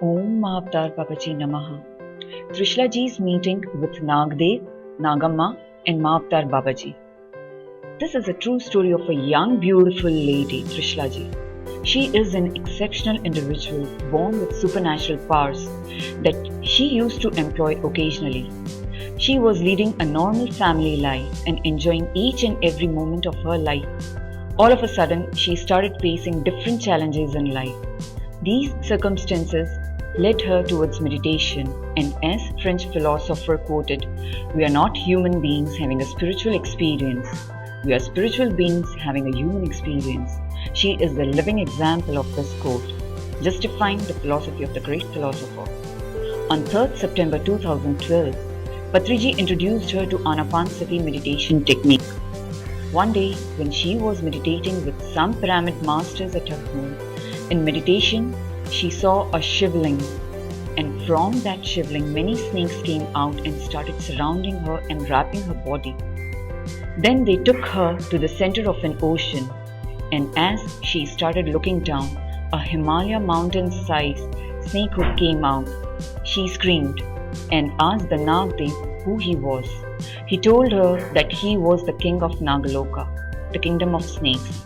Om Mahavtar Babaji Namaha. Trishla Ji's meeting with Nagdev, Nagamma, and Mahavtar Babaji. This is a true story of a young, beautiful lady, Trishla Ji. She is an exceptional individual born with supernatural powers that she used to employ occasionally. She was leading a normal family life and enjoying each and every moment of her life. All of a sudden, she started facing different challenges in life. These circumstances led her towards meditation, and as French philosopher quoted, "We are not human beings having a spiritual experience. We are spiritual beings having a human experience." She is the living example of this quote, justifying the philosophy of the great philosopher. On 3rd September 2012, Patriji introduced her to Anapanasati meditation technique. One day, when she was meditating with some pyramid masters at her home, in meditation, she saw a shivling, and from that shivling, many snakes came out and started surrounding her and wrapping her body. Then they took her to the center of an ocean, and as she started looking down, a Himalaya mountain-sized snakehood came out. She screamed and asked the Nagdev who he was. He told her that he was the king of Nagaloka, the kingdom of snakes,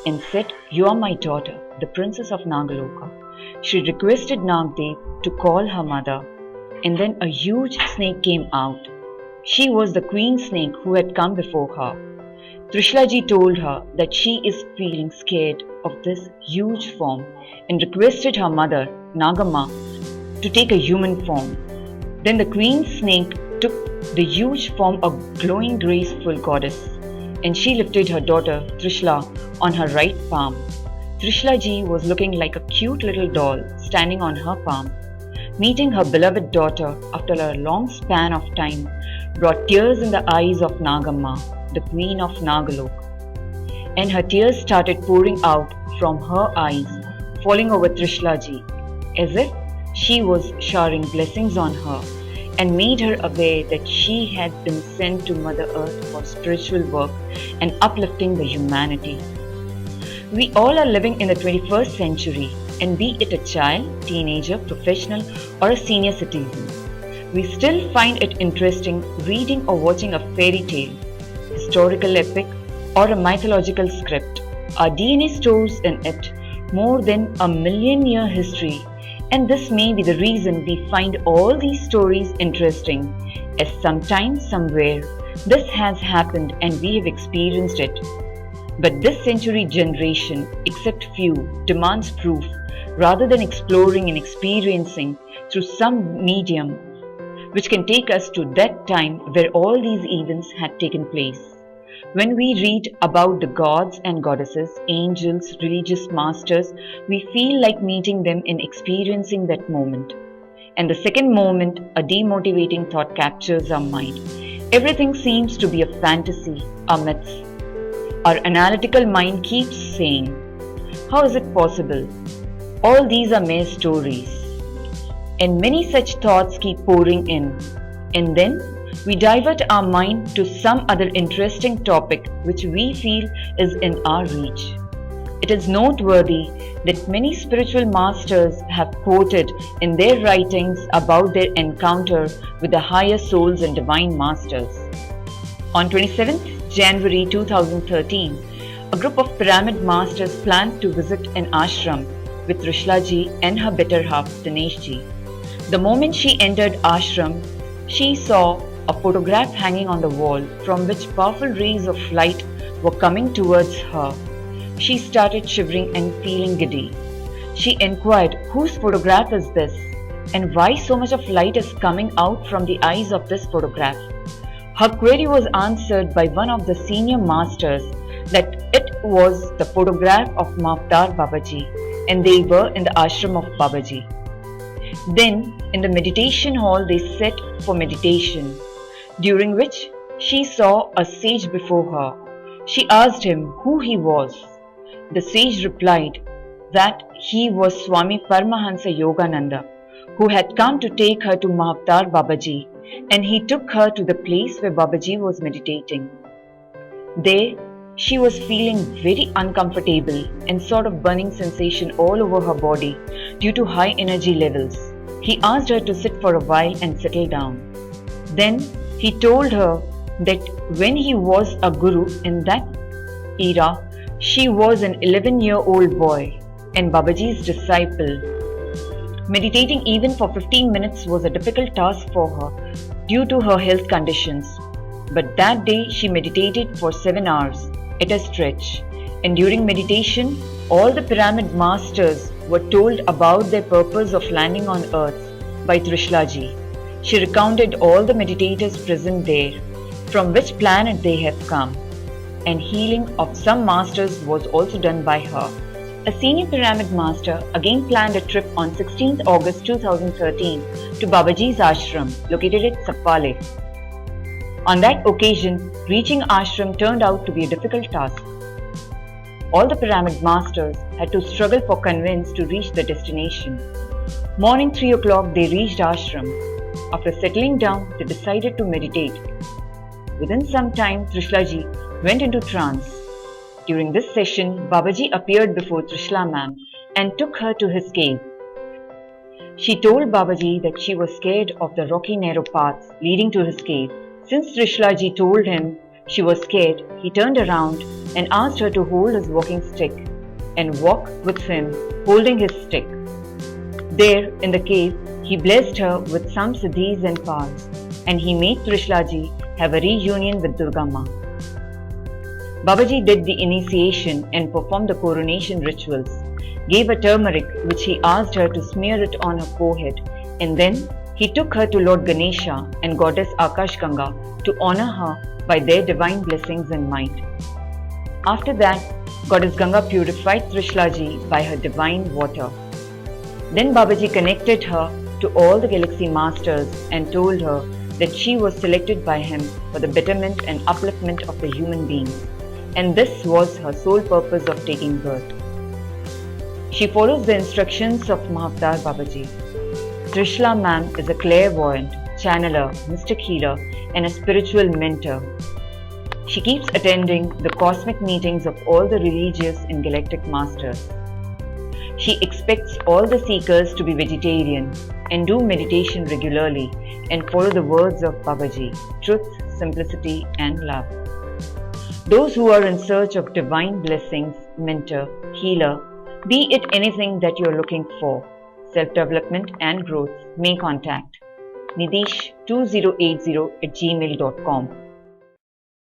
and said, "You are my daughter, the princess of Nagaloka." She requested Nagdev to call her mother, and then a huge snake came out. She was the queen snake who had come before her. Trishla Ji told her that she is feeling scared of this huge form and requested her mother, Nagamma, to take a human form. Then the queen snake took the huge form of glowing graceful goddess, and she lifted her daughter Trishla on her right palm. Trishla Ji was looking like a cute little doll standing on her palm. Meeting her beloved daughter after a long span of time brought tears in the eyes of Nagamma, the queen of Nagalok. And her tears started pouring out from her eyes, falling over Trishla Ji, as if she was showering blessings on her, and made her aware that she had been sent to Mother Earth for spiritual work and uplifting the humanity. We all are living in the 21st century, and be it a child, teenager, professional, or a senior citizen, we still find it interesting reading or watching a fairy tale, historical epic, or a mythological script. Our DNA stores in it more than a million-year history, and this may be the reason we find all these stories interesting, as sometime, somewhere, this has happened and we have experienced it. But this century generation, except few, demands proof rather than exploring and experiencing through some medium which can take us to that time where all these events had taken place. When we read about the gods and goddesses, angels, religious masters, we feel like meeting them and experiencing that moment. And the second moment, a demotivating thought captures our mind. Everything seems to be a fantasy, a myth. Our analytical mind keeps saying, "How is it possible? All these are mere stories." And many such thoughts keep pouring in. And then we divert our mind to some other interesting topic which we feel is in our reach. It is noteworthy that many spiritual masters have quoted in their writings about their encounter with the higher souls and divine masters. On 27th January 2013, a group of pyramid masters planned to visit an ashram with Trishla Ji and her better half, Dinesh Ji. The moment she entered ashram, she saw a photograph hanging on the wall from which powerful rays of light were coming towards her. She started shivering and feeling giddy. She inquired, "Whose photograph is this? And why so much of light is coming out from the eyes of this photograph?" Her query was answered by one of the senior masters that it was the photograph of Mahavtar Babaji, and they were in the ashram of Babaji. Then, in the meditation hall, they sat for meditation, during which she saw a sage before her. She asked him who he was. The sage replied that he was Swami Paramahansa Yogananda, who had come to take her to Mahavtar Babaji, and he took her to the place where Babaji was meditating. There, She was feeling very uncomfortable and sort of burning sensation all over her body due to high energy levels. He asked her to sit for a while and settle down. Then he told her that when he was a guru in that era, she was an 11-year-old boy and Babaji's disciple. Meditating even for 15 minutes was a difficult task for her due to her health conditions. But that day she meditated for 7 hours at a stretch, and during meditation, all the pyramid masters were told about their purpose of landing on earth by Trishla ji. She recounted all the meditators present there, from which planet they have come, and healing of some masters was also done by her. A senior pyramid master again planned a trip on 16th August 2013 to Babaji's ashram located at Sapwale. On that occasion, reaching ashram turned out to be a difficult task. All the pyramid masters had to struggle for conveyance to reach the destination. Morning 3 o'clock they reached ashram. After settling down, they decided to meditate. Within some time, Trishla ji went into trance. During this session, Babaji appeared before Trishla ma'am and took her to his cave. She told Babaji that she was scared of the rocky narrow paths leading to his cave. Since Trishla ji told him she was scared, he turned around and asked her to hold his walking stick and walk with him holding his stick. There in the cave, he blessed her with some siddhis and powers, and he made Trishla ji have a reunion with Durga Ma. Babaji did the initiation and performed the coronation rituals, gave her turmeric which he asked her to smear it on her forehead, and then he took her to Lord Ganesha and Goddess Akash Ganga to honor her by their divine blessings and might. After that, Goddess Ganga purified Trishla ji by her divine water. Then Babaji connected her to all the galaxy masters and told her that she was selected by him for the betterment and upliftment of the human beings, and this was her sole purpose of taking birth. She follows the instructions of Mahavatar Babaji. Trishla ma'am is a clairvoyant, channeler, mystic healer, and a spiritual mentor. She keeps attending the cosmic meetings of all the religious and galactic masters. She expects all the seekers to be vegetarian and do meditation regularly and follow the words of Babaji, truth, simplicity, and love. Those who are in search of divine blessings, mentor, healer, be it anything that you are looking for, self-development and growth, may contact nidish2080@gmail.com.